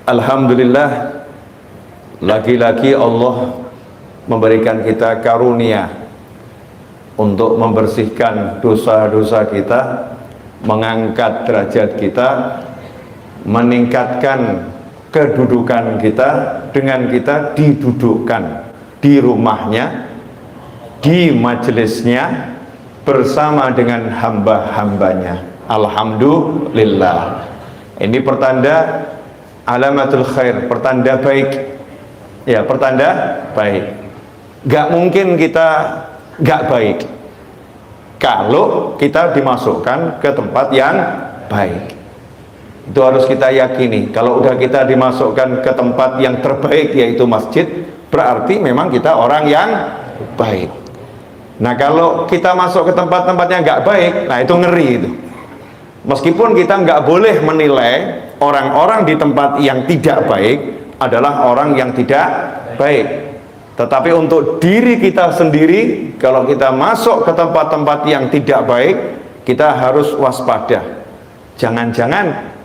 Alhamdulillah, lagi-lagi Allah memberikan kita karunia untuk membersihkan dosa-dosa kita, mengangkat derajat kita, meningkatkan kedudukan kita dengan kita didudukkan di rumahnya, di majelisnya bersama dengan hamba-hambanya. Alhamdulillah. Ini pertanda alamatul khair, pertanda baik. Ya, pertanda baik. Gak mungkin kita gak baik kalau kita dimasukkan ke tempat yang baik. Itu harus kita yakini. Kalau udah kita dimasukkan ke tempat yang terbaik, yaitu masjid, berarti memang kita orang yang baik. Nah, kalau kita masuk ke tempat-tempat yang gak baik, nah itu ngeri itu. Meskipun kita nggak boleh menilai orang-orang di tempat yang tidak baik adalah orang yang tidak baik, tetapi untuk diri kita sendiri, kalau kita masuk ke tempat-tempat yang tidak baik, kita harus waspada. Jangan-jangan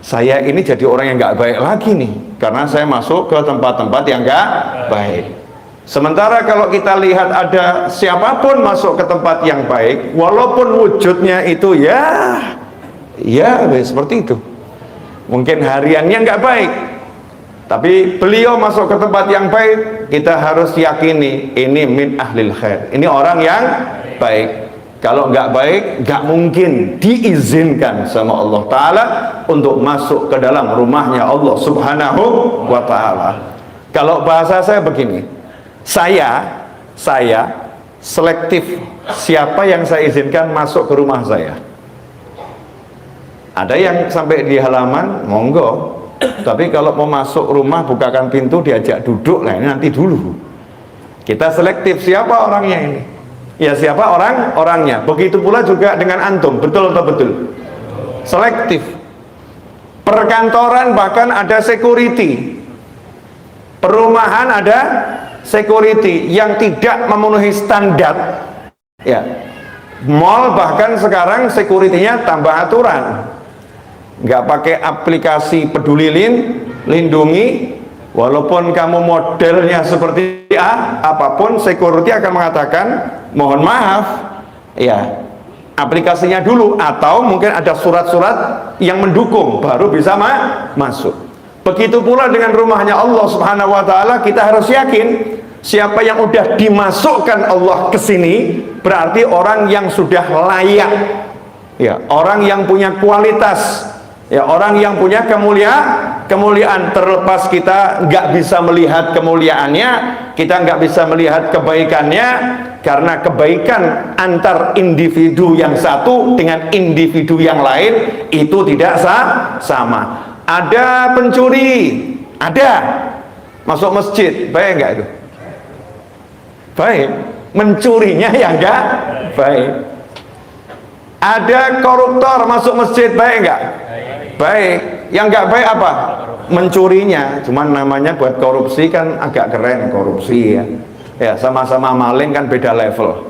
saya ini jadi orang yang nggak baik lagi nih, karena saya masuk ke tempat-tempat yang nggak baik. Sementara kalau kita lihat ada siapapun masuk ke tempat yang baik, walaupun wujudnya itu ya seperti itu, mungkin hariannya nggak baik, tapi beliau masuk ke tempat yang baik, kita harus yakini ini min ahlil khair, ini orang yang baik. Kalau nggak baik, nggak mungkin diizinkan sama Allah Ta'ala untuk masuk ke dalam rumahnya Allah Subhanahu wa Ta'ala. Kalau bahasa saya begini, saya selektif siapa yang saya izinkan masuk ke rumah saya. Ada yang sampai di halaman, monggo. Tapi kalau mau masuk rumah, bukakan pintu, diajak duduk, lah ini nanti dulu. Kita selektif siapa orangnya ini. Ya, siapa orangnya. Begitu pula juga dengan antum, betul atau betul? Selektif. Perkantoran bahkan ada security. Perumahan ada security yang tidak memenuhi standar. Ya. Mall bahkan sekarang security-nya tambah aturan. Nggak pakai aplikasi peduli lindungi, walaupun kamu modelnya seperti apapun, security akan mengatakan mohon maaf, ya aplikasinya dulu, atau mungkin ada surat-surat yang mendukung baru bisa masuk. Begitu pula dengan rumahnya Allah Subhanahu wa Ta'ala, kita harus yakin siapa yang udah dimasukkan Allah ke sini berarti orang yang sudah layak, ya, orang yang punya kualitas, ya, orang yang punya kemuliaan. Terlepas kita nggak bisa melihat kemuliaannya, kita nggak bisa melihat kebaikannya, karena kebaikan antar individu yang satu dengan individu yang lain itu tidak sama. Ada pencuri, ada masuk masjid, baik nggak itu? Baik. Mencurinya yang nggak baik. Ada koruptor masuk masjid, baik nggak? Baik. Yang nggak baik apa? Mencurinya. Cuman namanya buat korupsi kan agak keren, korupsi ya. Ya, sama-sama maling kan beda level.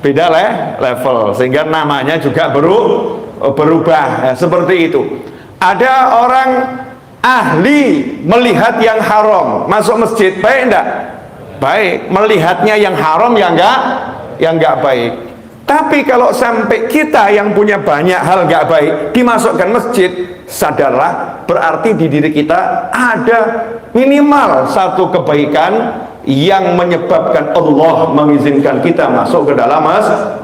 Beda level, sehingga namanya juga berubah. Ya, seperti itu. Ada orang ahli melihat yang haram masuk masjid, baik enggak? Baik. Melihatnya yang haram yang enggak baik. Tapi kalau sampai kita yang punya banyak hal nggak baik dimasukkan masjid, sadarlah berarti di diri kita ada minimal satu kebaikan yang menyebabkan Allah mengizinkan kita masuk ke dalam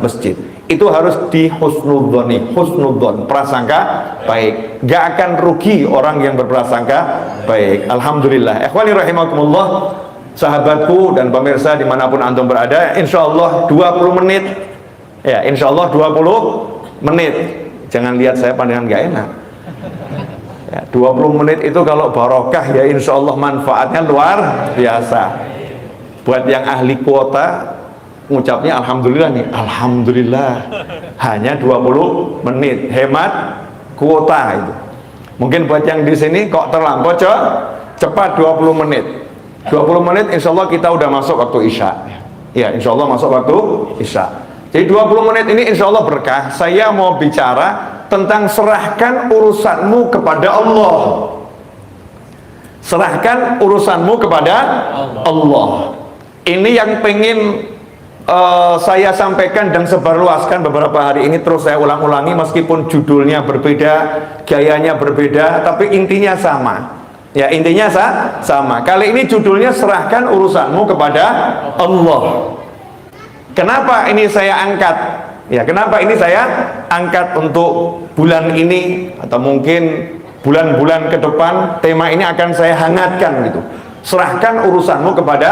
masjid. Itu harus di husnudzon, prasangka baik. Nggak akan rugi orang yang berprasangka baik. Alhamdulillah. Ikhwani rahimakumullah, sahabatku dan pemirsa dimanapun antum berada, insyaallah 20 menit. Ya, insya Allah 20 menit. Jangan lihat saya pandangan gak enak. Ya, 20 menit itu kalau barokah ya insya Allah manfaatnya luar biasa. Buat yang ahli kuota, ngucapnya alhamdulillah nih. Alhamdulillah. Hanya 20 menit. Hemat kuota itu. Mungkin buat yang di sini kok terlampau cepat 20 menit. 20 menit insya Allah kita udah masuk waktu Isya. Ya, insya Allah masuk waktu Isya. Jadi 20 menit ini insya Allah berkah. Saya mau bicara tentang serahkan urusanmu kepada Allah. Serahkan urusanmu kepada Allah. Ini yang pengen saya sampaikan dan sebarluaskan beberapa hari ini, terus saya ulang-ulangi meskipun judulnya berbeda, gayanya berbeda, tapi intinya sama. Ya, intinya sama. Kali ini judulnya serahkan urusanmu kepada Allah. Kenapa ini saya angkat? Ya, kenapa ini saya angkat untuk bulan ini atau mungkin bulan-bulan ke depan, tema ini akan saya hangatkan gitu. Serahkan urusanmu kepada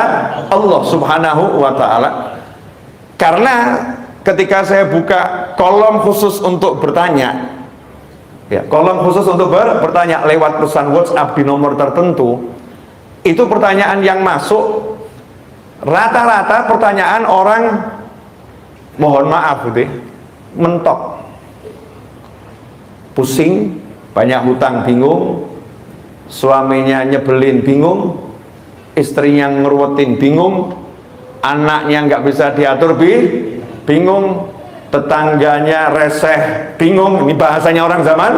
Allah Subhanahu wa taala. Karena ketika saya buka kolom khusus untuk bertanya, ya, kolom khusus untuk bertanya lewat pesan WhatsApp di nomor tertentu, itu pertanyaan yang masuk rata-rata pertanyaan orang, mohon maaf gitu, mentok, pusing, banyak hutang bingung, suaminya nyebelin bingung, istrinya ngeruwetin bingung, anaknya nggak bisa diatur bingung, tetangganya reseh bingung. Ini bahasanya orang zaman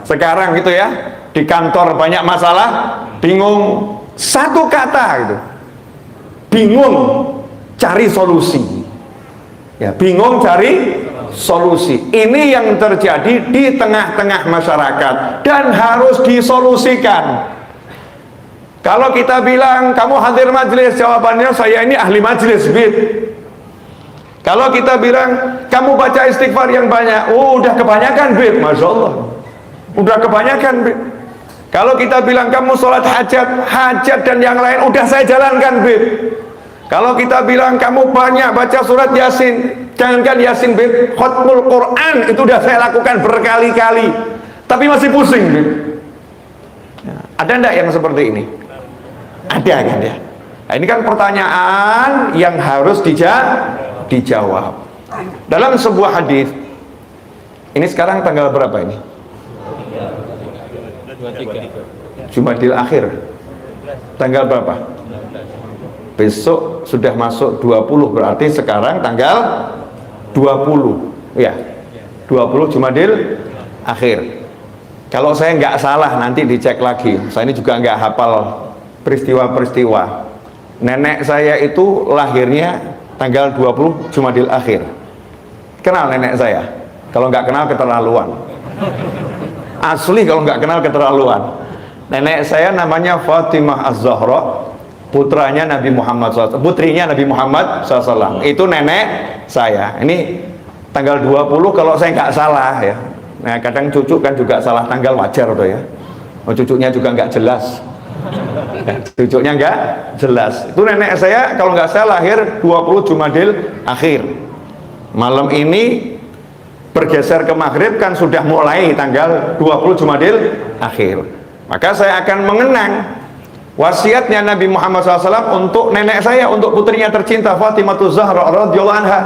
sekarang gitu ya. Di kantor banyak masalah bingung. Satu kata gitu, bingung cari solusi. Ya, bingung cari solusi. Ini yang terjadi di tengah-tengah masyarakat dan harus disolusikan. Kalau kita bilang kamu hadir majelis, jawabannya saya ini ahli majelis, Bib. Kalau kita bilang kamu baca istighfar yang banyak, udah kebanyakan, Bib. Masya Allah, udah kebanyakan, Bib. Kalau kita bilang kamu sholat hajat dan yang lain, udah saya jalankan, Bib. Kalau kita bilang kamu banyak baca surat Yasin, jangankan Yasin, Bib, khatmul Quran itu udah saya lakukan berkali-kali, tapi masih pusing, Bib. Ada enggak yang seperti ini? Ada kan ya? Nah, ini kan pertanyaan yang harus dijawab. Dalam sebuah hadis, ini sekarang tanggal berapa ini? 23. Jumadil akhir. Tanggal berapa? Besok sudah masuk 20, berarti sekarang tanggal 20. Ya. 20 Jumadil akhir. Kalau saya nggak salah, nanti dicek lagi. Saya ini juga nggak hafal peristiwa-peristiwa. Nenek saya itu lahirnya tanggal 20 Jumadil akhir. Kenal nenek saya? Kalau nggak kenal keterlaluan. Asli kalau nggak kenal keterlaluan. Nenek saya namanya Fatimah Az-Zahra, putranya Nabi Muhammad SAW, putrinya Nabi Muhammad SAW. Itu nenek saya. Ini tanggal 20 kalau saya nggak salah ya. Nah, kadang cucu kan juga salah tanggal, wajar tuh ya. Cucunya juga nggak jelas. Cucunya nggak jelas. Itu nenek saya kalau nggak salah lahir 20 Jumadil akhir. Malam ini bergeser ke maghrib kan sudah mulai tanggal 20 Jumadil akhir. Maka saya akan mengenang wasiatnya Nabi Muhammad SAW untuk nenek saya, untuk putrinya tercinta Fatimah Zahra radhiyallahu anha.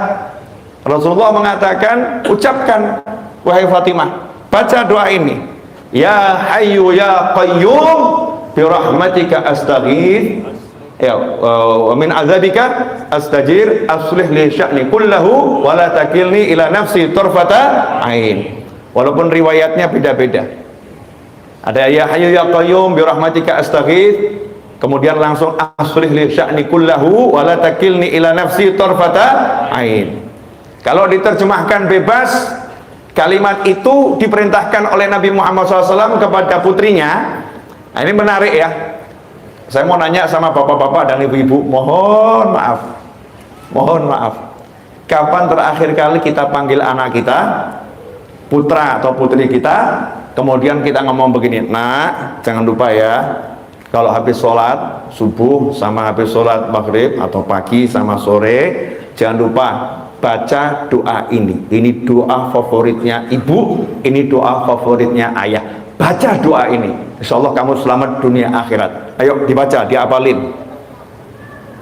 Rasulullah mengatakan, ucapkan wahai Fatimah, baca doa ini, ya hayyu ya qayyum birahmatika astaghith, ya wa min azabika astajir, aslih li sya'ni kullahu wa la takilni ila nafsi tarfata ain. Walaupun riwayatnya beda-beda, ada ya hayyu ya qayyum birahmatika astaghith, kemudian langsung aslih li sya'ni kullahu wa la takilni ila nafsi tarfata ain. Kalau diterjemahkan bebas, kalimat itu diperintahkan oleh Nabi Muhammad SAW kepada putrinya. Nah, ini menarik ya. Saya mau nanya sama bapak-bapak dan ibu-ibu, mohon maaf, kapan terakhir kali kita panggil anak kita, putra atau putri kita, kemudian kita ngomong begini, nak, jangan lupa ya, kalau habis sholat subuh sama habis sholat maghrib atau pagi sama sore, jangan lupa baca doa ini doa favoritnya ibu, ini doa favoritnya ayah, baca doa ini, insya Allah kamu selamat dunia akhirat. Ayo dibaca, diapalin.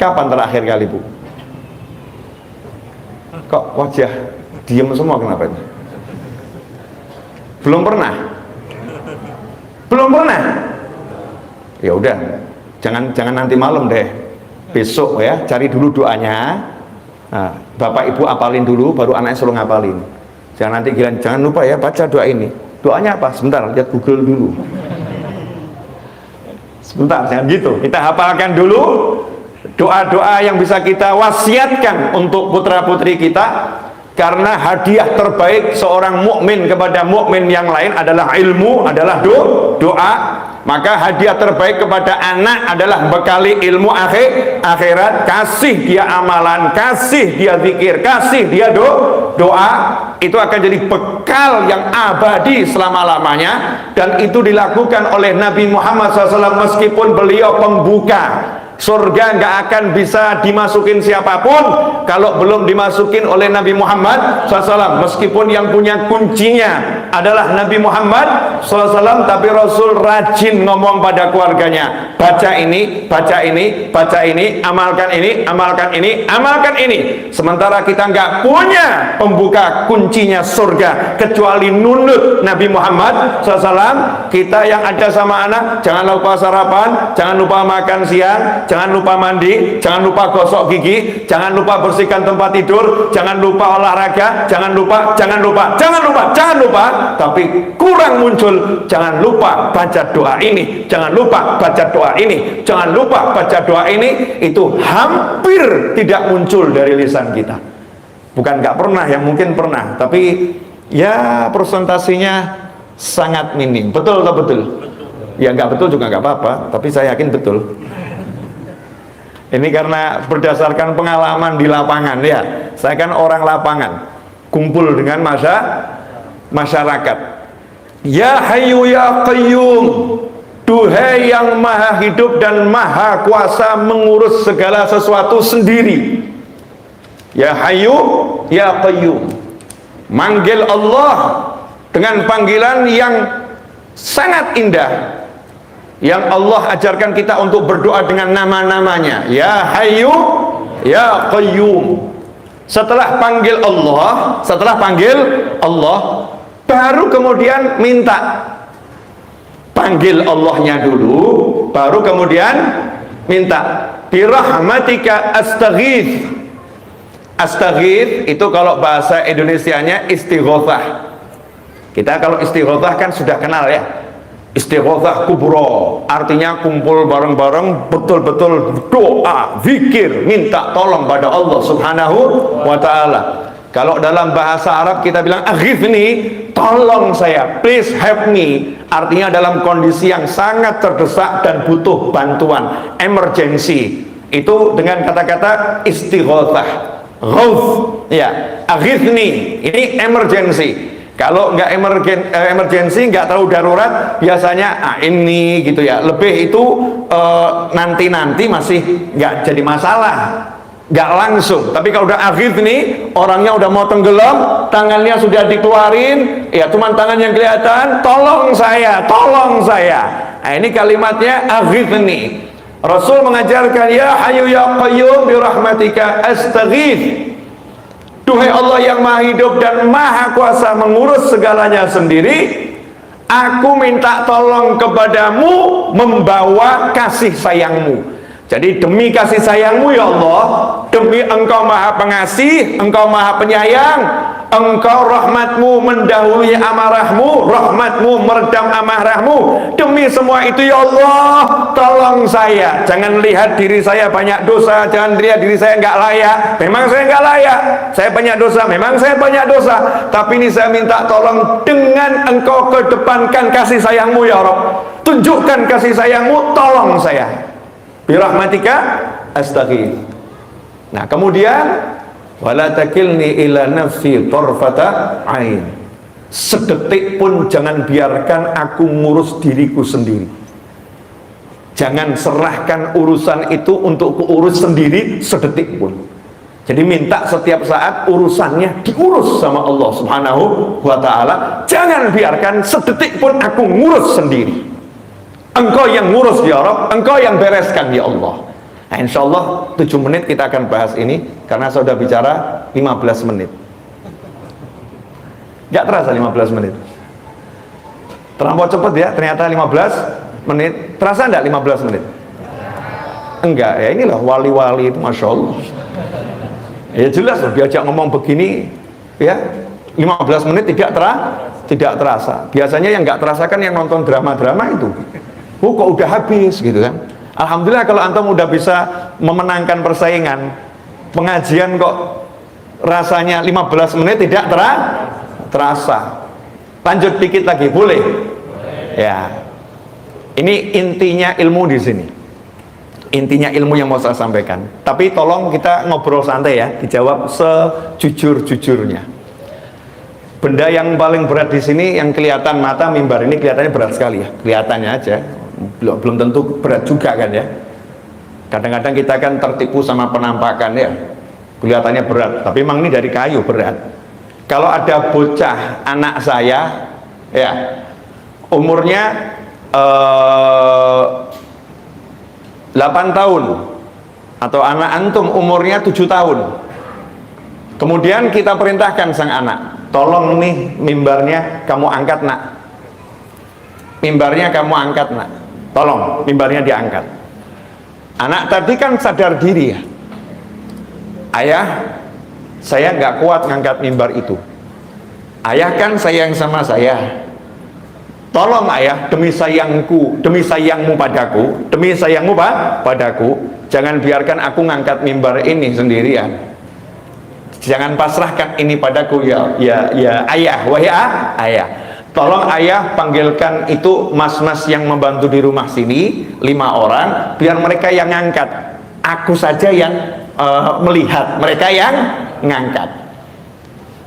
Kapan terakhir kali, Bu? Kok wajah diem semua, kenapa ini? Belum pernah? Ya udah, jangan nanti malam deh, besok ya, cari dulu doanya. Nah, bapak ibu apalin dulu, baru anaknya suruh ngapalin. Jangan nanti gila, jangan lupa ya baca doa ini. Doanya apa? Sebentar, lihat Google dulu. Sebentar, jangan gitu. Kita hafalkan dulu doa-doa yang bisa kita wasiatkan untuk putra-putri kita, karena hadiah terbaik seorang mukmin kepada mukmin yang lain adalah ilmu, adalah doa. Maka hadiah terbaik kepada anak adalah bekali ilmu akhirat. Kasih dia amalan, kasih dia zikir, kasih dia doa. Itu akan jadi bekal yang abadi selama-lamanya. Dan itu dilakukan oleh Nabi Muhammad SAW meskipun beliau pembuka. Surga nggak akan bisa dimasukin siapapun kalau belum dimasukin oleh Nabi Muhammad SAW. Meskipun yang punya kuncinya adalah Nabi Muhammad SAW, tapi Rasul rajin ngomong pada keluarganya, baca ini, baca ini, baca ini, amalkan ini, amalkan ini, amalkan ini. Sementara kita nggak punya pembuka kuncinya surga kecuali nunut Nabi Muhammad SAW. Kita yang ada sama anak, jangan lupa sarapan, jangan lupa makan siang, jangan lupa mandi, jangan lupa gosok gigi, jangan lupa bersihkan tempat tidur, jangan lupa olahraga, jangan lupa, jangan lupa, jangan lupa, jangan lupa. Tapi kurang muncul, jangan lupa baca doa ini, jangan lupa baca doa ini, jangan lupa baca doa ini. Itu hampir tidak muncul dari lisan kita. Bukan nggak pernah, yang mungkin pernah, tapi ya presentasinya sangat minim. Betul atau betul? Ya nggak betul juga nggak apa-apa, tapi saya yakin betul. Ini karena berdasarkan pengalaman di lapangan ya. Saya kan orang lapangan, kumpul dengan masyarakat. Ya Hayyu ya Qayyum, duhai yang maha hidup dan maha kuasa mengurus segala sesuatu sendiri. Ya Hayyu ya Qayyum, manggil Allah dengan panggilan yang sangat indah, yang Allah ajarkan kita untuk berdoa dengan nama-namanya. Ya Hayyu ya Qayyum. Setelah panggil Allah, baru kemudian minta. Panggil Allahnya dulu, baru kemudian minta. Birahmatika astaghith. Astaghith itu kalau bahasa Indonesianya istighothah. Kita kalau istighothah kan sudah kenal ya. Istighothah kubro, artinya kumpul bareng-bareng, betul-betul doa, zikir, minta tolong pada Allah Subhanahu wa ta'ala. Kalau dalam bahasa Arab kita bilang aghithni, tolong saya, please help me. Artinya dalam kondisi yang sangat terdesak dan butuh bantuan, emergency. Itu dengan kata-kata istighothah. Ghauth, ya, aghithni, ini emergency. Kalau nggak emergency, nggak terlalu darurat, biasanya ini gitu ya. Lebih itu nanti-nanti masih nggak jadi masalah, nggak langsung. Tapi kalau udah akhir nih, orangnya udah mau tenggelam, tangannya sudah dikeluarin, ya cuman tangan yang kelihatan, tolong saya, tolong saya. Nah ini kalimatnya akhir nih. Rasul mengajarkan, ya Hayyu ya Qayyum birahmatika astaghith. Duhai Allah yang maha hidup dan maha kuasa mengurus segalanya sendiri, aku minta tolong kepadamu membawa kasih sayangmu. Jadi demi kasih sayangmu ya Allah, demi engkau maha pengasih, engkau maha penyayang, engkau rahmatmu mendahului amarahmu, rahmatmu meredam amarahmu. Demi semua itu ya Allah, tolong saya. Jangan lihat diri saya banyak dosa, jangan lihat diri saya nggak layak. Memang saya nggak layak, saya banyak dosa, memang saya banyak dosa. Tapi ini saya minta tolong dengan engkau kedepankan kasih sayangmu ya Allah. Tunjukkan kasih sayangmu, tolong saya. Birahmatika astaghith. Nah kemudian wala takilni ila nafsi tarfata ain. Sedetik pun jangan biarkan aku ngurus diriku sendiri. Jangan serahkan urusan itu untuk kuurus sendiri sedetik pun. Jadi minta setiap saat urusannya diurus sama Allah Subhanahu wa ta'ala. Jangan biarkan sedetik pun aku ngurus sendiri. Engkau yang ngurus ya Rabb, engkau yang bereskan ya Allah. Nah, insya Allah 7 menit kita akan bahas ini, karena saya sudah bicara 15 menit. Gak terasa 15 menit. Terlampau cepat ya, ternyata 15 menit. Terasa enggak 15 menit? Enggak, ya inilah wali-wali itu, Masya Allah. Ya jelas loh, diajak ngomong begini, ya 15 menit tidak terasa. Biasanya yang gak terasa kan yang nonton drama-drama itu. kok udah habis gitu kan. Alhamdulillah kalau antum udah bisa memenangkan persaingan, pengajian kok rasanya 15 menit tidak terasa. Lanjut dikit lagi, boleh? Ya. Ini intinya ilmu di sini. Intinya ilmu yang mau saya sampaikan. Tapi tolong kita ngobrol santai ya, dijawab sejujur-jujurnya. Benda yang paling berat di sini yang kelihatan mata mimbar ini kelihatannya berat sekali ya, kelihatannya aja. Belum tentu berat juga kan ya. Kadang-kadang kita kan tertipu sama penampakan ya, kelihatannya berat, tapi memang ini dari kayu berat. Kalau ada bocah anak saya ya, umurnya 8 tahun, atau anak antum umurnya 7 tahun, kemudian kita perintahkan sang anak, tolong nih mimbarnya kamu angkat nak, mimbarnya kamu angkat nak, tolong mimbarnya diangkat. Anak tadi kan sadar diri ya, ayah saya nggak kuat ngangkat mimbar itu, ayah kan sayang sama saya, tolong ayah demi sayangku, demi sayangmu padaku, demi sayangmu padaku, jangan biarkan aku ngangkat mimbar ini sendirian, jangan pasrahkan ini padaku ya ayah, wahai ayah, tolong ayah panggilkan itu mas-mas yang membantu di rumah sini 5 orang, biar mereka yang ngangkat, aku saja yang melihat, mereka yang ngangkat.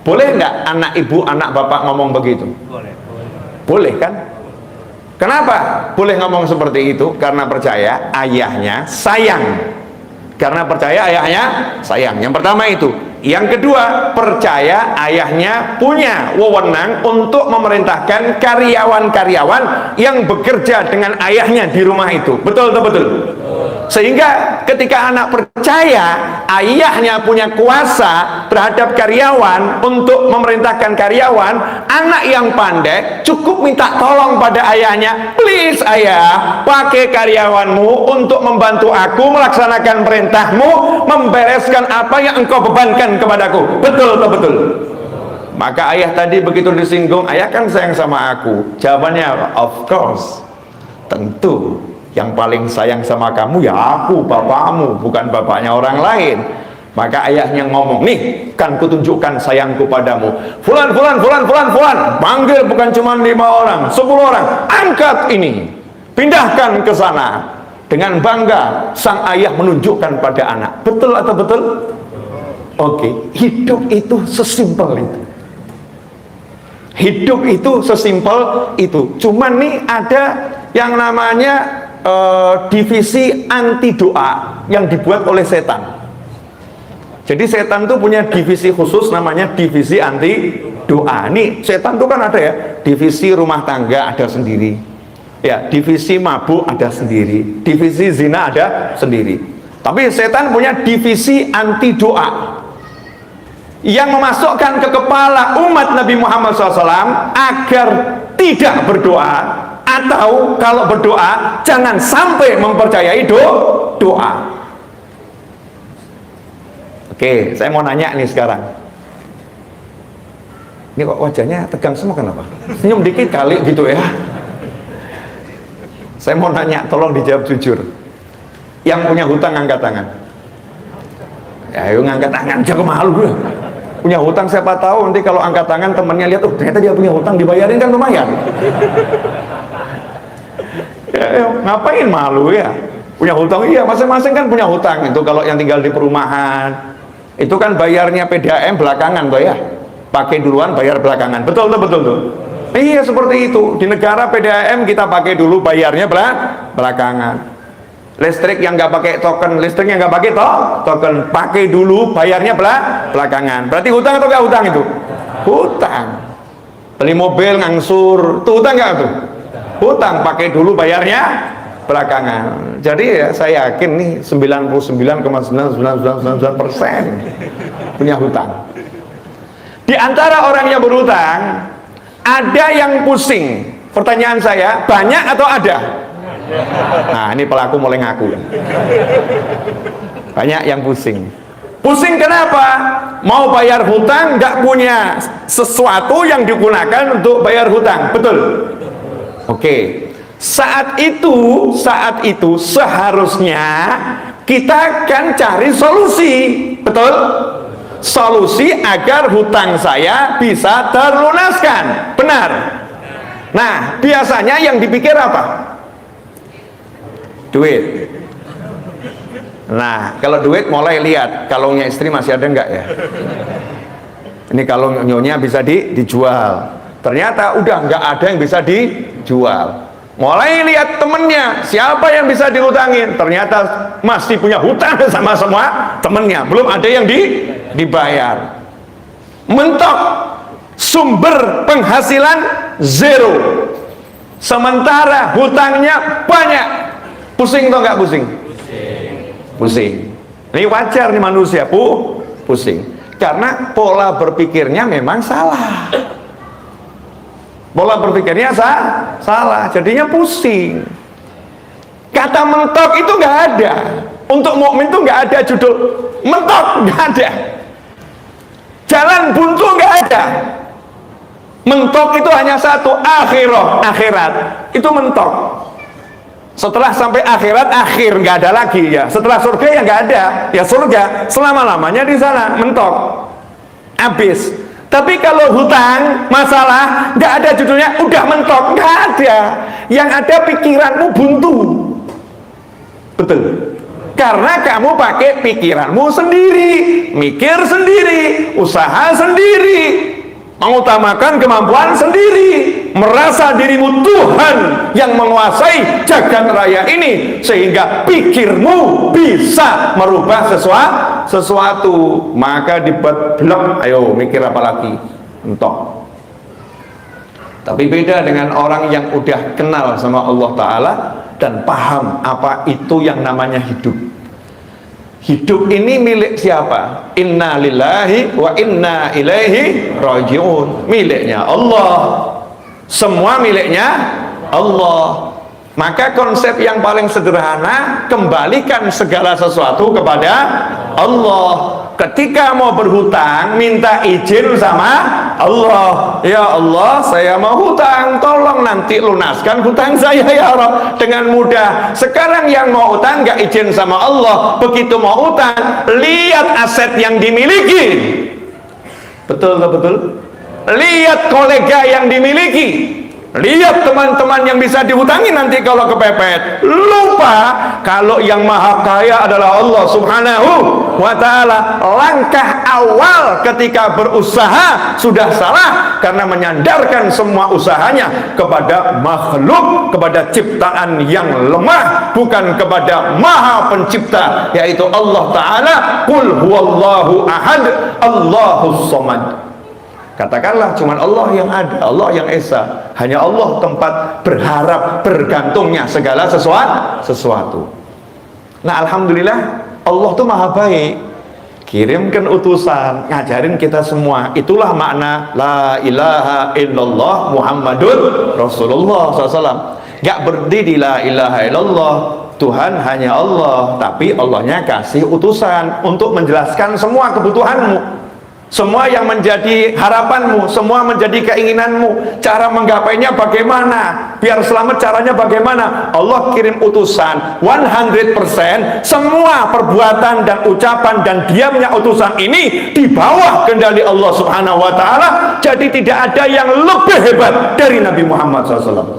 Boleh nggak anak ibu anak bapak ngomong begitu? Boleh kan? Kenapa boleh ngomong seperti itu? Karena percaya ayahnya sayang, karena percaya ayahnya sayang. Yang pertama itu. Yang kedua, percaya ayahnya punya wewenang untuk memerintahkan karyawan-karyawan yang bekerja dengan ayahnya di rumah itu. Betul atau betul? Sehingga ketika anak percaya ayahnya punya kuasa terhadap karyawan untuk memerintahkan karyawan, anak yang pandai cukup minta tolong pada ayahnya, please ayah, pakai karyawanmu untuk membantu aku melaksanakan perintahmu, membereskan apa yang engkau bebankan kepadaku. Betul atau betul? Maka ayah tadi begitu disinggung, ayah kan sayang sama aku. Jawabannya, of course, tentu yang paling sayang sama kamu ya aku, bapakmu, bukan bapaknya orang lain. Maka ayahnya ngomong, nih kan kutunjukkan sayangku padamu, fulan, fulan, fulan, fulan, fulan, panggil bukan cuma 5 orang, 10 orang, angkat ini, pindahkan ke sana. Dengan bangga sang ayah menunjukkan pada anak. Betul atau betul? Oke, hidup itu sesimpel itu. Hidup itu sesimpel itu. Cuman nih ada yang namanya divisi anti doa yang dibuat oleh setan. Jadi setan tuh punya divisi khusus namanya divisi anti doa. Nih setan tuh kan ada ya, divisi rumah tangga ada sendiri, ya divisi mabuk ada sendiri, divisi zina ada sendiri. Tapi setan punya divisi anti doa yang memasukkan ke kepala umat Nabi Muhammad SAW agar tidak berdoa, atau kalau berdoa jangan sampai mempercayai doa. Oke, saya mau nanya nih sekarang. Ini kok wajahnya tegang semua, kenapa? Senyum dikit kali gitu ya. Saya mau nanya, tolong dijawab jujur. Yang punya hutang angkat tangan. Ya, ayo ngangkat tangan, jangan malu gue. Punya hutang siapa tahu nanti kalau angkat tangan temennya lihat, oh ternyata dia punya hutang, dibayarin kan lumayan. Ya, ngapain malu ya? Punya hutang, iya masing-masing kan punya hutang. Itu kalau yang tinggal di perumahan, itu kan bayarnya PDAM belakangan tuh ya. Pakai duluan, bayar belakangan. Betul tuh, betul tuh. Iya seperti itu. Di negara PDAM kita pakai dulu, bayarnya belakangan. Listrik yang nggak pakai token, listriknya nggak pakai token, pakai dulu, bayarnya belakangan. Berarti hutang atau nggak hutang itu? Hutang. Beli mobil ngangsur, itu hutang nggak tuh? Hutang, pakai dulu, bayarnya belakangan. Jadi ya saya yakin nih 99,9999% punya hutang. Di antara orang yang berhutang ada yang pusing. Pertanyaan saya, banyak atau ada? Nah ini pelaku mulai ngaku. Banyak yang pusing. Pusing kenapa? Mau bayar hutang nggak punya sesuatu yang digunakan untuk bayar hutang. Betul? Oke. Saat itu seharusnya kita akan cari solusi, betul? Solusi agar hutang saya bisa terlunaskan, benar? Nah, biasanya yang dipikir apa? Duit. Nah, kalau duit mulai lihat kalungnya istri masih ada enggak ya? Ini kalung nyonya bisa dijual. Ternyata udah enggak ada yang bisa dijual. Mulai lihat temennya, siapa yang bisa dihutangin. Ternyata masih punya hutang sama semua temennya, belum ada yang dibayar. Mentok, sumber penghasilan zero, sementara hutangnya banyak. Pusing atau enggak pusing? Pusing. Ini wajar nih manusia pusing, karena pola berpikirnya memang salah. Pola berpikirnya salah, jadinya pusing. Kata mentok itu nggak ada. Untuk mukmin itu nggak ada judul mentok, nggak ada. Jalan buntu nggak ada. Mentok itu hanya satu, akhirat. Itu mentok. Setelah sampai akhirat, akhir nggak ada lagi ya. Setelah surga ya nggak ada, ya surga selama-lamanya di sana, mentok, habis. Tapi kalau hutang, masalah, nggak ada judulnya, udah mentok, nggak ada. Yang ada pikiranmu buntu, betul? Karena kamu pakai pikiranmu sendiri, mikir sendiri, usaha sendiri, mengutamakan kemampuan sendiri, merasa dirimu Tuhan yang menguasai jagat raya ini, sehingga pikirmu bisa merubah sesuatu. Maka dibuat blok, ayo mikir apa lagi, entok. Tapi beda dengan orang yang udah kenal sama Allah Ta'ala dan paham apa itu yang namanya hidup. Hidup ini milik siapa? Inna lillahi wa inna ilaihi raji'un. Miliknya Allah. Semua miliknya Allah. Maka konsep yang paling sederhana, kembalikan segala sesuatu kepada Allah. Ketika mau berhutang, minta izin sama Allah. Ya Allah, saya mau hutang, tolong nanti lunaskan hutang saya ya Allah, dengan mudah. Sekarang yang mau hutang nggak izin sama Allah, begitu mau hutang, lihat aset yang dimiliki. Betul, betul. Lihat kolega yang dimiliki. Lihat teman-teman yang bisa dihutangi nanti kalau kepepet. Lupa kalau yang maha kaya adalah Allah Subhanahu wa ta'ala. Langkah awal ketika berusaha sudah salah, karena menyandarkan semua usahanya kepada makhluk, kepada ciptaan yang lemah, bukan kepada maha pencipta, yaitu Allah Ta'ala. Qul huwallahu ahad, Allahus samad. Katakanlah cuman Allah yang ada, Allah yang esa. Hanya Allah tempat berharap, bergantungnya segala sesuatu. Nah, alhamdulillah Allah tuh maha baik. Kirimkan utusan, ngajarin kita semua. Itulah makna la ilaha illallah Muhammadun Rasulullah SAW. Gak berhenti di la ilaha illallah, Tuhan hanya Allah, tapi Allahnya kasih utusan untuk menjelaskan semua kebutuhanmu, semua yang menjadi harapanmu, semua menjadi keinginanmu. Cara menggapainya bagaimana, biar selamat caranya bagaimana. Allah kirim utusan 100%. Semua perbuatan dan ucapan dan diamnya utusan ini di bawah kendali Allah Subhanahu wa ta'ala. Jadi tidak ada yang lebih hebat dari Nabi Muhammad SAW.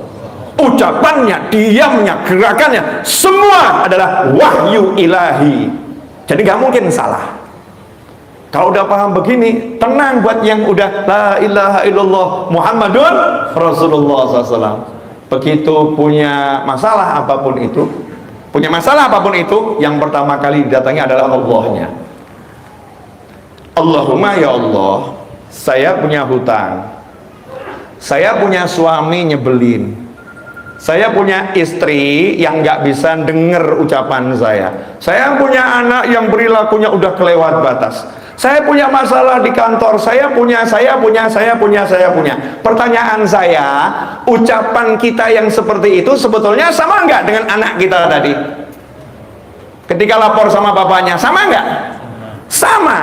Ucapannya, diamnya, gerakannya, semua adalah wahyu ilahi. Jadi gak mungkin salah. Kalau udah paham begini, tenang buat yang udah la ilaha illallah Muhammadun Rasulullah SAW. Begitu punya masalah apapun itu, yang pertama kali didatangi adalah Allahnya. Allahumma ya Allah, saya punya hutang, saya punya suami nyebelin, saya punya istri yang nggak bisa denger ucapan saya punya anak yang perilakunya udah kelewat batas, saya punya masalah di kantor, saya punya. Pertanyaan saya, ucapan kita yang seperti itu sebetulnya sama nggak dengan anak kita tadi? Ketika lapor sama bapaknya, sama nggak? Sama.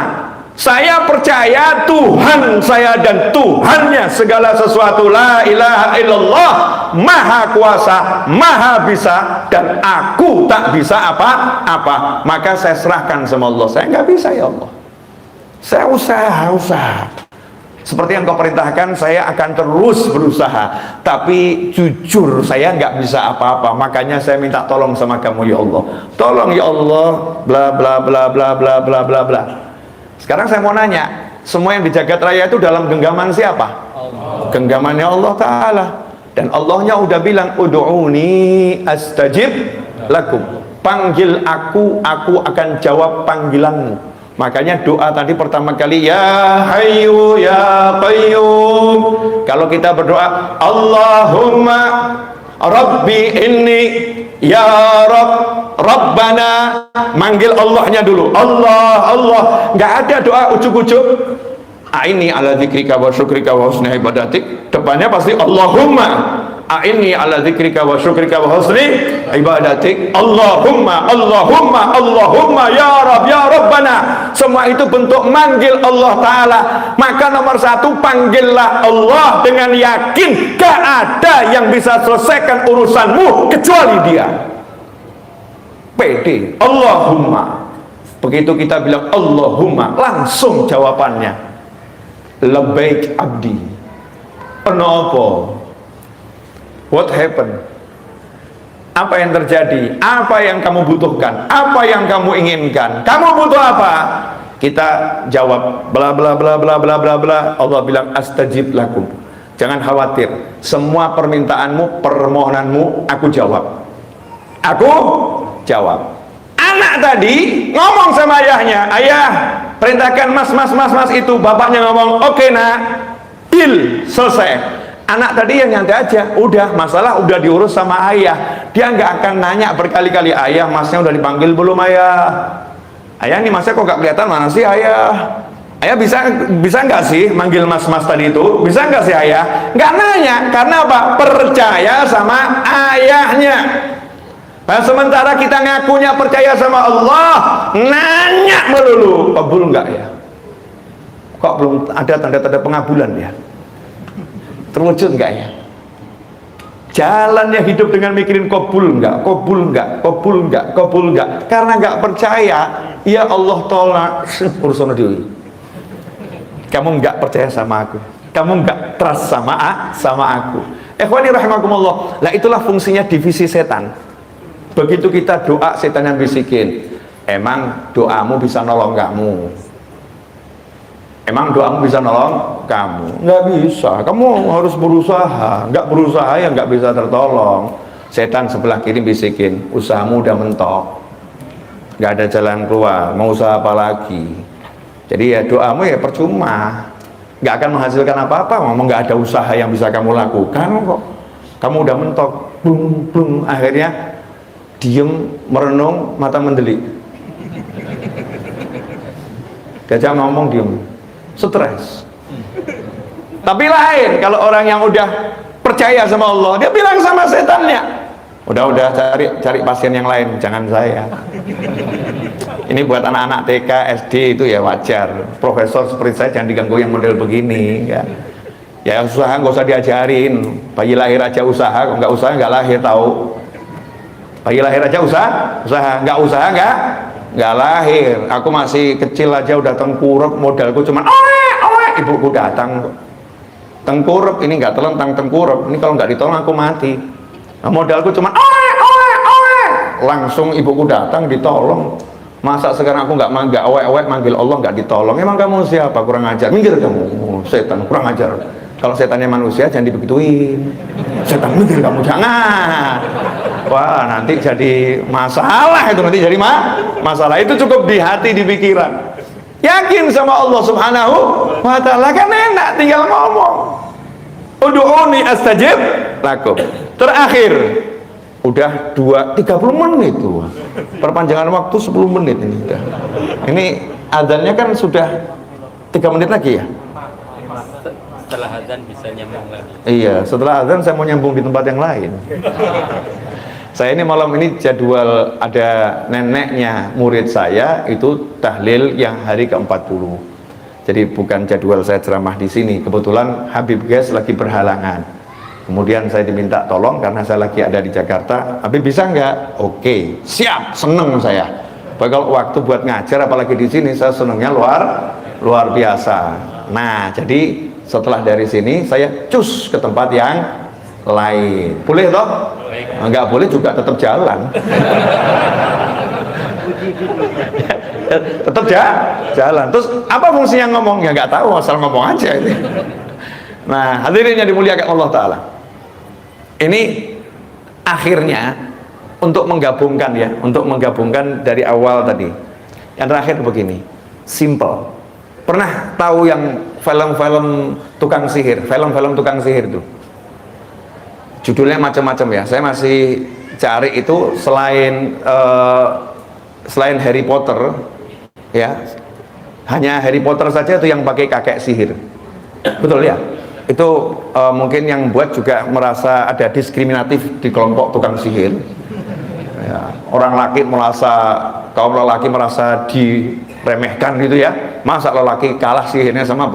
Saya percaya Tuhan saya dan Tuhannya segala sesuatu, la ilaha illallah, maha kuasa, maha bisa, dan aku tak bisa apa-apa. Maka saya serahkan sama Allah. Saya nggak bisa ya Allah, saya usaha. Seperti yang kau perintahkan, saya akan terus berusaha. Tapi jujur saya nggak bisa apa-apa. Makanya saya minta tolong sama kamu ya Allah. Tolong ya Allah, bla bla bla bla bla bla bla bla. Sekarang saya mau nanya, semua yang di jagat raya itu dalam genggaman siapa? Allah. Genggamannya Allah Ta'ala. Dan Allahnya udah bilang, ud'uni astajib lakum. Panggil aku akan jawab panggilanmu. Makanya doa tadi pertama kali, ya hayyu ya qayyum. Kalau kita berdoa, Allahumma Rabbi inni ya Rabbana, manggil Allahnya dulu, Allah. Nggak ada doa ujuk-ujuk a'inni ala dzikrika wa syukrika wa husni ibadatik, depannya pasti Allahumma a'inni ala dzikrika wa syukrika wa husni ibadatik, Allahumma ya Rabbana. Semua itu bentuk manggil Allah Ta'ala. Maka nomor satu, panggillah Allah dengan yakin gak ada yang bisa selesaikan urusanmu kecuali Dia. pede, Allahumma. Begitu kita bilang Allahumma, langsung jawabannya, labbaik abdi. Kenapa? What happened? Apa yang terjadi? Apa yang kamu butuhkan? Apa yang kamu inginkan? Kamu butuh apa? Kita jawab bla bla bla bla bla bla bla. Allah bilang astajib lakum. Jangan khawatir, semua permintaanmu, permohonanmu aku jawab. Aku jawab. Anak tadi ngomong sama ayahnya, ayah perintahkan mas itu. Bapaknya ngomong, oke nak, deal, selesai. Anak tadi yang nyantai aja, udah masalah udah diurus sama ayah. Dia nggak akan nanya berkali-kali, ayah masnya udah dipanggil belum ayah? Ayah nih masnya kok gak kelihatan, mana sih ayah? Ayah bisa nggak sih manggil mas tadi itu? Bisa nggak sih ayah? Nggak nanya, karena apa? Percaya sama ayahnya. Nah, sementara kita ngakunya percaya sama Allah, nanya melulu, kabul nggak ya? Kok belum ada tanda-tanda pengabulan ya? Terwujud nggak ya? Jalannya hidup dengan mikirin kabul nggak, kabul nggak, kabul nggak, kabul nggak. Karena nggak percaya, ya Allah tolak urusan dewi. Kamu nggak percaya sama aku, kamu nggak trust sama aku. Ikhwani rahimakumullah. Lah itulah fungsinya divisi setan. Begitu kita doa, setan yang bisikin, emang doamu bisa nolong kamu? Emang doamu bisa nolong kamu? Nggak bisa. Kamu harus berusaha. Nggak berusaha ya nggak bisa tertolong. Setan sebelah kiri bisikin, usahamu udah mentok, nggak ada jalan keluar. Mau usaha apa lagi? Jadi ya doamu ya percuma, nggak akan menghasilkan apa-apa. Ngomong nggak ada usaha yang bisa kamu lakukan kok. Kamu udah mentok, bung. Akhirnya diem, merenung, mata mendelik. Gajah ngomong diem, stres. Tapi lain kalau orang yang udah percaya sama Allah, dia bilang sama setannya, udah cari pasien yang lain, jangan saya. Ini buat anak-anak TK, SD itu ya wajar. Profesor seperti saya jangan diganggu yang model begini ya. Ya usaha nggak usah diajarin. Bayi lahir aja usaha, kok nggak usaha nggak lahir tahu. Bayi lahir aja usaha, nggak lahir. Aku masih kecil aja udah tengkurap, modalku cuman ibuku datang tengkurap, ini nggak telentang tengkurap, ini kalau nggak ditolong aku mati. Nah, modalku cuman langsung ibuku datang ditolong. Masa sekarang aku nggak manggil Allah nggak ditolong? Emang kamu siapa? Kurang ajar, minggir kamu, setan kurang ajar. Kalau setannya manusia jangan dibegituin. Setan minggir kamu, jangan. Wah, nanti jadi masalah itu, nanti jadi masalah itu. Cukup di hati, di pikiran. Yakin sama Allah Subhanahu wa ta'ala, kan enak tinggal ngomong. Ud'uni astajib lakum. Terakhir udah 30 menit tuh. Perpanjangan waktu 10 menit ini udah. Ini adzannya kan sudah 3 menit lagi ya? Setelah adzan bisa nyambung lagi. Iya, setelah adzan saya mau nyambung di tempat yang lain. Saya ini malam ini jadwal ada neneknya murid saya itu tahlil yang hari ke-40. Jadi bukan jadwal saya ceramah di sini. Kebetulan Habib Gas lagi berhalangan. Kemudian saya diminta tolong karena saya lagi ada di Jakarta. Habib bisa nggak? Oke, siap, seneng saya. Kalau waktu buat ngajar apalagi di sini saya senengnya luar biasa. Nah, jadi setelah dari sini saya cus ke tempat yang lain. Boleh toh? Nggak boleh juga tetap jalan. Tetap jalan. Terus apa fungsinya ngomong? Ya nggak tahu, asal ngomong aja ini. Nah, hadirin yang dimuliakan Allah Ta'ala, ini akhirnya untuk menggabungkan ya, untuk menggabungkan dari awal tadi. Yang terakhir begini, simple. Pernah tahu yang film-film tukang sihir, film-film tukang sihir itu? Judulnya macam-macam ya. Saya masih cari itu selain Harry Potter ya, hanya Harry Potter saja itu yang pakai kakek sihir. Betul ya? Itu mungkin yang buat juga merasa ada diskriminatif di kelompok tukang sihir ya, kaum lelaki merasa diremehkan gitu ya. Masa lelaki kalah sihirnya sama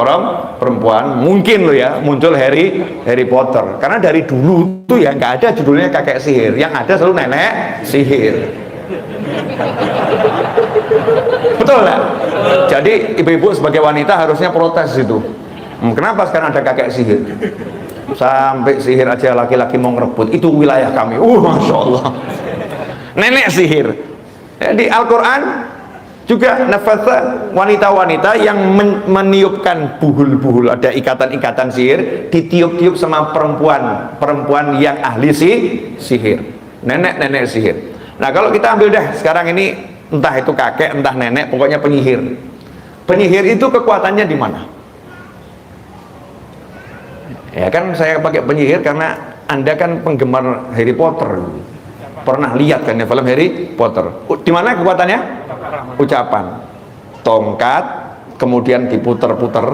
perempuan? Mungkin loh ya, muncul Harry Potter. Karena dari dulu tuh ya nggak ada judulnya kakek sihir, yang ada selalu nenek sihir. Betul nggak? Jadi ibu-ibu sebagai wanita harusnya protes itu. Kenapa sekarang ada kakek sihir? Sampai sihir aja laki-laki mau ngerebut, itu wilayah kami. Masya Allah. Nenek sihir. Di Al-Quran juga nafasa, wanita-wanita yang meniupkan buhul-buhul, ada ikatan-ikatan sihir, ditiup-tiup sama perempuan yang ahli sihir. Nenek sihir. Nah, kalau kita ambil dah sekarang ini, entah itu kakek, entah nenek, pokoknya penyihir. Penyihir itu kekuatannya di mana? Ya kan saya pakai penyihir karena Anda kan penggemar Harry Potter. Pernah lihat kan ya film Harry Potter? Di mana kekuatannya? Ucapan. Tongkat, kemudian diputer-puter,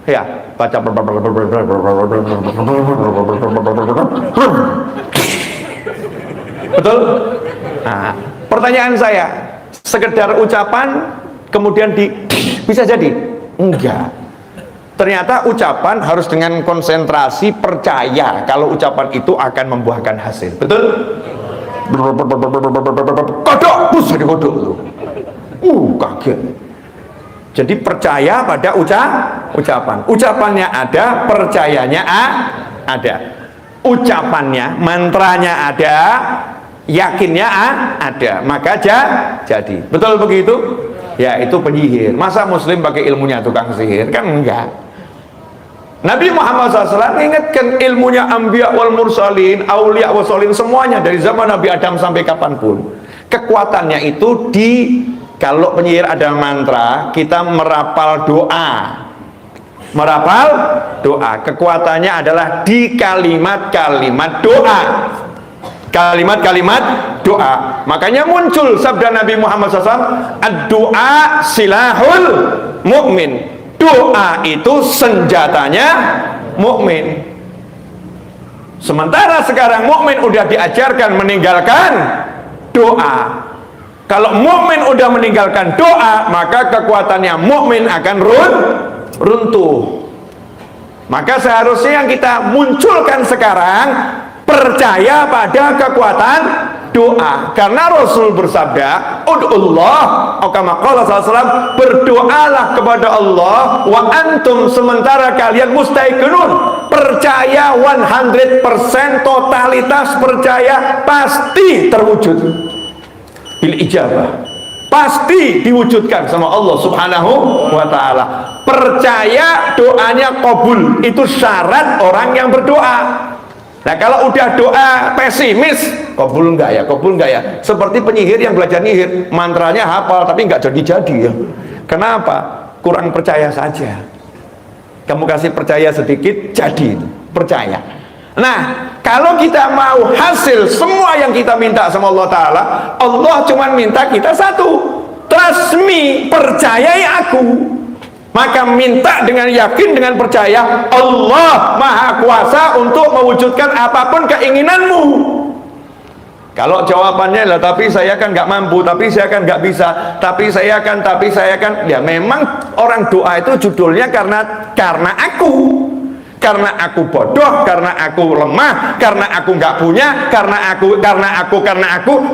ya, baca. Betul? Nah, pertanyaan saya, sekedar ucapan kemudian bisa jadi? Enggak. Ternyata ucapan harus dengan konsentrasi, percaya kalau ucapan itu akan membuahkan hasil. Betul? Kodok, bus ada kodok tuh. Kaget. Jadi percaya pada ucapan. Ucapannya ada, percayanya ada. Ucapannya, mantranya ada, yakinnya ada, maka jadi. Betul begitu? Ya, itu penyihir. Masa muslim pakai ilmunya tukang sihir? Kan enggak. Nabi Muhammad SAW ingatkan ilmunya anbiya wal mursalin, aulia wal sholin, semuanya dari zaman Nabi Adam sampai kapanpun. Kekuatannya itu kalau penyihir ada mantra, kita merapal doa. Kekuatannya adalah di kalimat-kalimat doa. Kalimat-kalimat doa. Makanya muncul sabda Nabi Muhammad SAW, ad-doa silahul mu'min. Doa itu senjatanya mukmin. Sementara sekarang mukmin udah diajarkan meninggalkan doa. Kalau mukmin udah meninggalkan doa, maka kekuatannya mukmin akan runtuh. Maka seharusnya yang kita munculkan sekarang, percaya pada kekuatan doa. Karena Rasul bersabda, ud'ullah, kama qala sallallahu, berdoalah kepada Allah wa antum, sementara kalian mustaiqinun, percaya 100%, totalitas percaya, pasti terwujud bil ijabah, pasti diwujudkan sama Allah Subhanahu wa ta'ala. Percaya doanya qabul, itu syarat orang yang berdoa. Nah, kalau udah doa pesimis, kabul enggak ya? Kabul enggak ya? Seperti penyihir yang belajar nyihir, mantranya hafal tapi enggak jadi-jadi ya. Kenapa? Kurang percaya saja. Kamu kasih percaya sedikit, jadi percaya. Nah, kalau kita mau hasil semua yang kita minta sama Allah Ta'ala, Allah cuma minta kita satu, trust me, percayai aku. Maka minta dengan yakin, dengan percaya, Allah Maha Kuasa untuk mewujudkan apapun keinginanmu. Kalau jawabannya lah, tapi saya kan nggak mampu, tapi saya kan nggak bisa, tapi saya kan, ya memang orang doa itu judulnya karena aku bodoh, karena aku lemah, karena aku nggak punya, karena aku,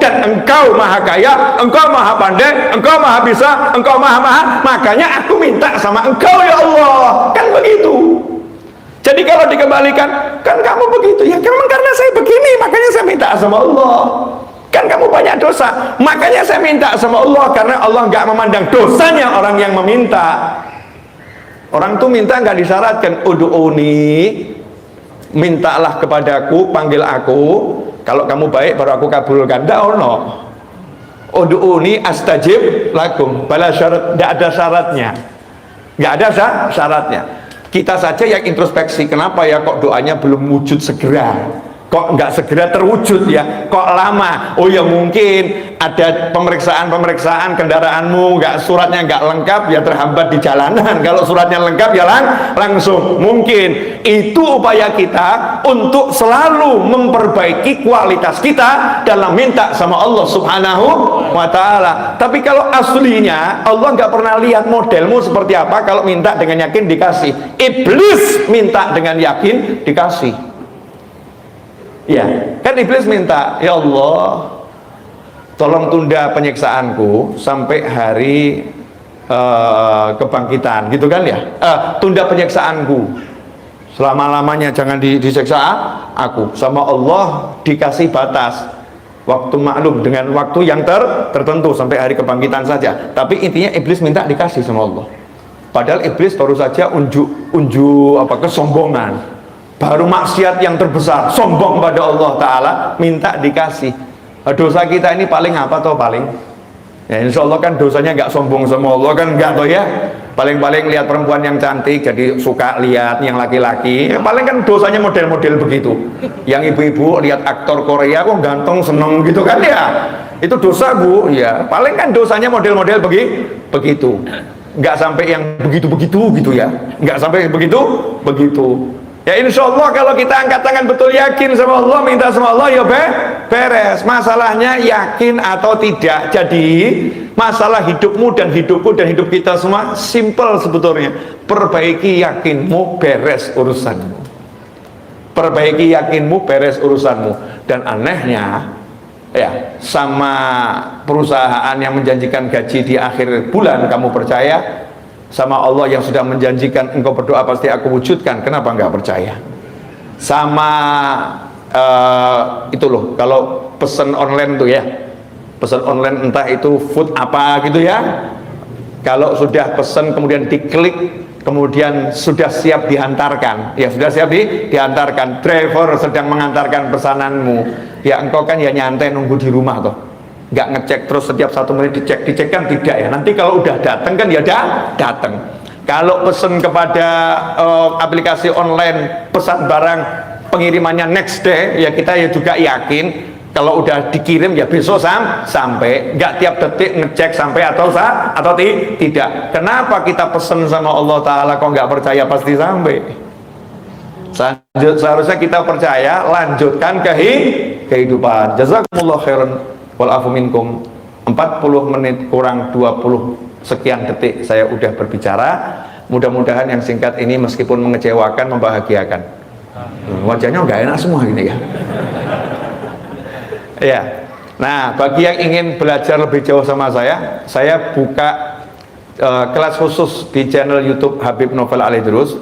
dan engkau maha kaya, engkau maha pandai, engkau maha bisa, engkau maha, makanya aku minta sama engkau ya Allah, kan begitu. Jadi kalau dikembalikan, kan kamu begitu, ya memang karena saya begini, makanya saya minta sama Allah. Kan kamu banyak dosa, makanya saya minta sama Allah, karena Allah nggak memandang dosanya orang yang meminta. Orang tuh minta nggak disyaratkan, ud'uni, mintalah kepadaku, panggil aku, kalau kamu baik baru aku kabulkan. Nggak ono. Ud'uni astajib lakum, bala syarat, nggak ada syaratnya, nggak ada syaratnya. Kita saja yang introspeksi, kenapa ya kok doanya belum wujud segera, kok nggak segera terwujud ya, kok lama? Oh ya mungkin ada pemeriksaan kendaraanmu, suratnya nggak lengkap ya, terhambat di jalanan. Kalau suratnya lengkap ya langsung. Mungkin itu upaya kita untuk selalu memperbaiki kualitas kita dalam minta sama Allah Subhanahu wa ta'ala. Tapi kalau aslinya Allah nggak pernah lihat modelmu seperti apa. Kalau minta dengan yakin dikasih. Iblis minta dengan yakin dikasih. Ya, kan iblis minta, ya Allah, tolong tunda penyiksaanku sampai hari kebangkitan, gitu kan ya? Tunda penyiksaanku selama-lamanya, jangan disiksa aku. Sama Allah dikasih batas waktu maklum, dengan waktu yang tertentu sampai hari kebangkitan saja. Tapi intinya iblis minta dikasih sama Allah. Padahal iblis baru saja unjuk kesombongan. Baru maksiat yang terbesar, sombong pada Allah Ta'ala, minta dikasih. Dosa kita ini paling apa toh paling? Ya insya Allah kan dosanya nggak sombong sama Allah kan, nggak toh ya. Paling-paling lihat perempuan yang cantik jadi suka lihat yang laki-laki. Ya, paling kan dosanya model-model begitu. Yang ibu-ibu lihat aktor Korea kok ganteng seneng gitu kan ya. Itu dosa bu, ya. Paling kan dosanya model-model begitu. Nggak sampai yang begitu-begitu gitu ya. Nggak sampai begitu. Ya insya Allah kalau kita angkat tangan betul yakin sama Allah, minta sama Allah, ya beres. Masalahnya yakin atau tidak. Jadi masalah hidupmu dan hidupku dan hidup kita semua simple sebetulnya. Perbaiki yakinmu, beres urusanmu. Perbaiki yakinmu, beres urusanmu. Dan anehnya ya, sama perusahaan yang menjanjikan gaji di akhir bulan kamu percaya, sama Allah yang sudah menjanjikan engkau berdoa pasti aku wujudkan, kenapa enggak percaya? Sama itu loh, kalau pesan online tuh ya, pesan online entah itu food apa gitu ya, kalau sudah pesan kemudian diklik, kemudian sudah siap dihantarkan, ya sudah siap dihantarkan, driver sedang mengantarkan pesananmu, ya engkau kan ya nyantai nunggu di rumah toh, nggak ngecek terus setiap 1 menit dicek kan tidak ya. Nanti kalau udah datang kan ya datang. Kalau pesan kepada aplikasi online pesan barang pengirimannya next day, ya kita ya juga yakin kalau udah dikirim ya besok sampai, nggak tiap detik ngecek sampai atau tidak. Kenapa kita pesan sama Allah Ta'ala kok nggak percaya pasti sampai? Seharusnya kita percaya, lanjutkan kehidupan. Jazakumullah khairan wal afu minkum. 40 menit kurang 20 sekian detik saya udah berbicara. Mudah-mudahan yang singkat ini meskipun mengecewakan, membahagiakan. Wajahnya nggak enak semua gini ya. Ya. Nah, bagi yang ingin belajar lebih jauh sama saya buka kelas khusus di channel YouTube Habib Novel Alidrus.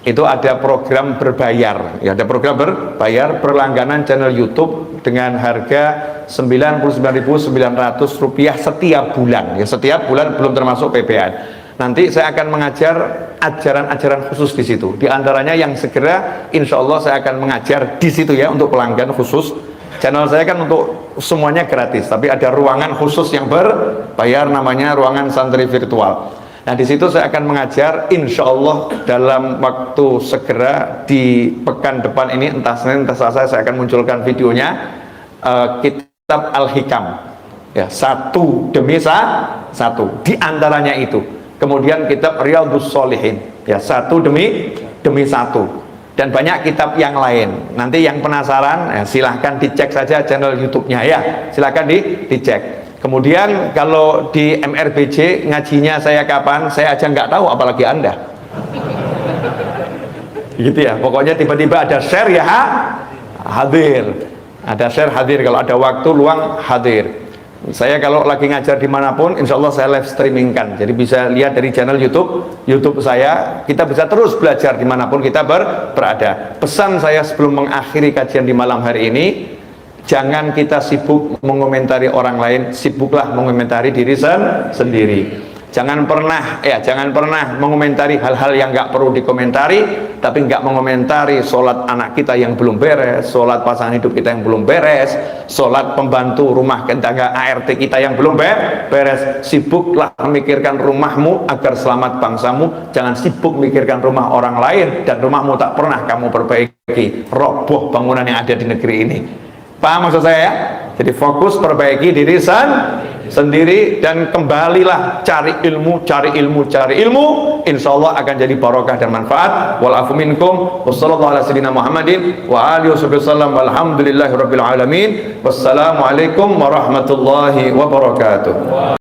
Itu ada program berbayar, ya ada program berbayar berlangganan channel YouTube dengan harga Rp99.900 setiap bulan, ya setiap bulan belum termasuk PPN. Nanti saya akan mengajar ajaran-ajaran khusus di situ. Di antaranya yang segera, insya Allah saya akan mengajar di situ ya untuk pelanggan khusus. Channel saya kan untuk semuanya gratis, tapi ada ruangan khusus yang berbayar, namanya ruangan santri virtual. Nah di situ saya akan mengajar, insya Allah dalam waktu segera di pekan depan ini, entah Senin entah Selasa saya akan munculkan videonya, kitab Al-Hikam, ya satu demi satu, di antaranya itu. Kemudian kitab Riyadhus Shalihin, ya satu demi satu. dan banyak kitab yang lain. Nanti yang penasaran silahkan dicek saja channel YouTube-nya ya, silahkan dicek. Kemudian kalau di MRBJ ngajinya saya kapan, saya aja nggak tahu, apalagi Anda. Gitu ya, pokoknya tiba-tiba ada share ya hadir, ada share hadir, kalau ada waktu luang hadir. Saya kalau lagi ngajar dimanapun, insya Allah saya live streamingkan, jadi bisa lihat dari channel YouTube saya. Kita bisa terus belajar dimanapun kita berada. Pesan saya sebelum mengakhiri kajian di malam hari ini, jangan kita sibuk mengomentari orang lain, sibuklah mengomentari diri sendiri. Jangan pernah mengomentari hal-hal yang nggak perlu dikomentari, tapi nggak mengomentari sholat anak kita yang belum beres, sholat pasangan hidup kita yang belum beres, sholat pembantu rumah tangga ART kita yang belum beres. Sibuklah memikirkan rumahmu agar selamat bangsamu, jangan sibuk memikirkan rumah orang lain dan rumahmu tak pernah kamu perbaiki, roboh bangunan yang ada di negeri ini. Paham maksud saya ya? Jadi fokus perbaiki diri sendiri dan kembalilah cari ilmu, insya Allah akan jadi barokah dan manfaat. Wal afu minkum, wassallallahu ala sayyidina Muhammadin wa alihi wasallam, walhamdulillahi rabbil alamin. Wassalamualaikum warahmatullahi wabarakatuh.